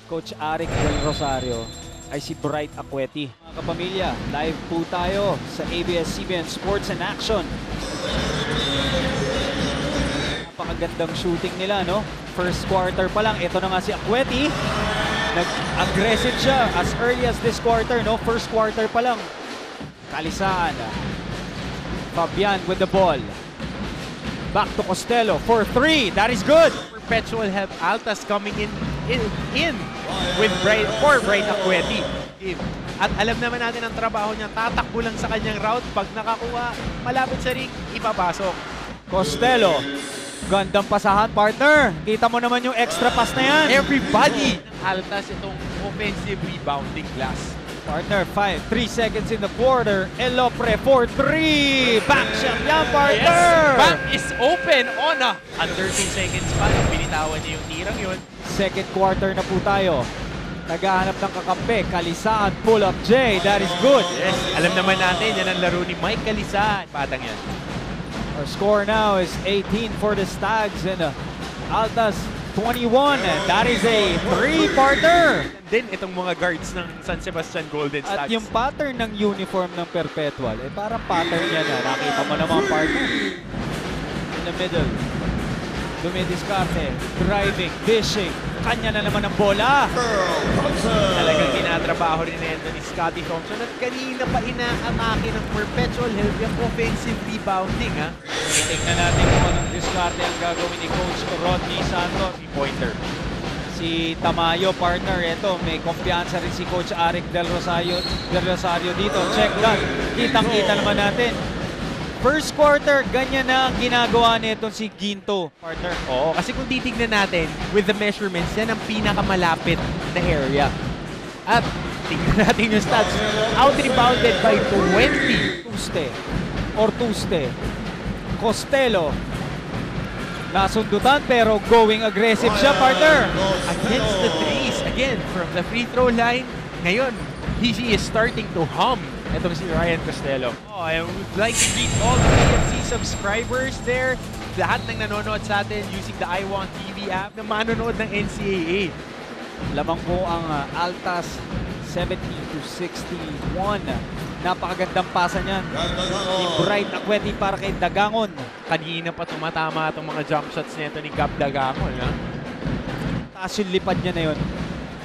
Coach Arik Del Rosario ay si Bright Acueti. Mga kapamilya, live po tayo sa ABS-CBN Sports and Action. Napakagandang shooting nila, no? First quarter pa lang, ito na nga si Acueti. Nag-aggressive siya as early as this quarter, no? First quarter pa lang. Kalisaan. Fabian with the ball. Back to Costello for 3. That is good. Perpetual have Altas coming in with Bright Acueti. At alam naman natin ang trabaho niya, tatakbo lang sa kanyang route. Pag nakakuha, malapit sa ring, ipapasok. Costello, gandang pasahan, partner. Kita mo naman yung extra pass na yan. Everybody! Altas itong offensive rebounding class. Partner, 3 seconds in the quarter. Elopre for 3. Back shot yan, partner. Yes, back is open on under 2 seconds pa. Binitawan niya yung tirang yun. Second quarter na po tayo. Naghahanap ng kakampi. Kalisaan, pull up J. That is good. Yes, alam naman natin, yan ang laro ni Mike Kalisaan. Patang yan. Our score now is 18 for the Stags and Altas 21. And that is a 3-parter. Din itong mga guards ng San Sebastian Golden Stags. At yung pattern ng uniform ng Perpetual, parang pattern niya na. Nakita mo naman, partner. In the middle. Dumidiskarte, driving, dishing. Kanya na naman ang bola. Talagang tinatrabaho rin na ni Scottie Thompson at kanina pa inaatake ng Perpetual Help yung offensive rebounding. Tingnan natin kung anong diskarte ang gagawin ni Coach Rodney Santos. Pointer. Si Tamayo, partner, ito, may kumpiyansa rin si Coach Arik Del Rosario dito. Check that. Kitang-kita naman natin. First quarter, ganyan na ang ginagawa nito si Ginto, partner. Oo, kasi kung titignan natin, with the measurements, yan ang pinakamalapit na area. At tignan natin yung stats. Out-rebounded by 20. Tuste. Costello. Nasundutan pero going aggressive siya, partner. Against the threes. Again, from the free throw line. Ngayon, he is starting to hum. Itong si Ryan Costello. I would like to greet all the AFC subscribers there. Lahat ng nanonood sa atin using the iWant TV app na manonood ng NCAA. Lamang po ang Altas 70-61. Napakagandang pasa niyan. Ni Bright Acueti para kay Dagangon. Kanina pa tumatama itong mga jump shots nito ni Cap Dagangon. Taas yung lipad niya na yun.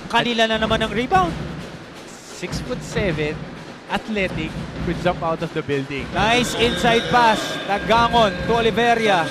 Kanila na naman ang rebound. 6'7", athletic, could jump out of the building. Nice inside pass. Dagangon to Oliveria.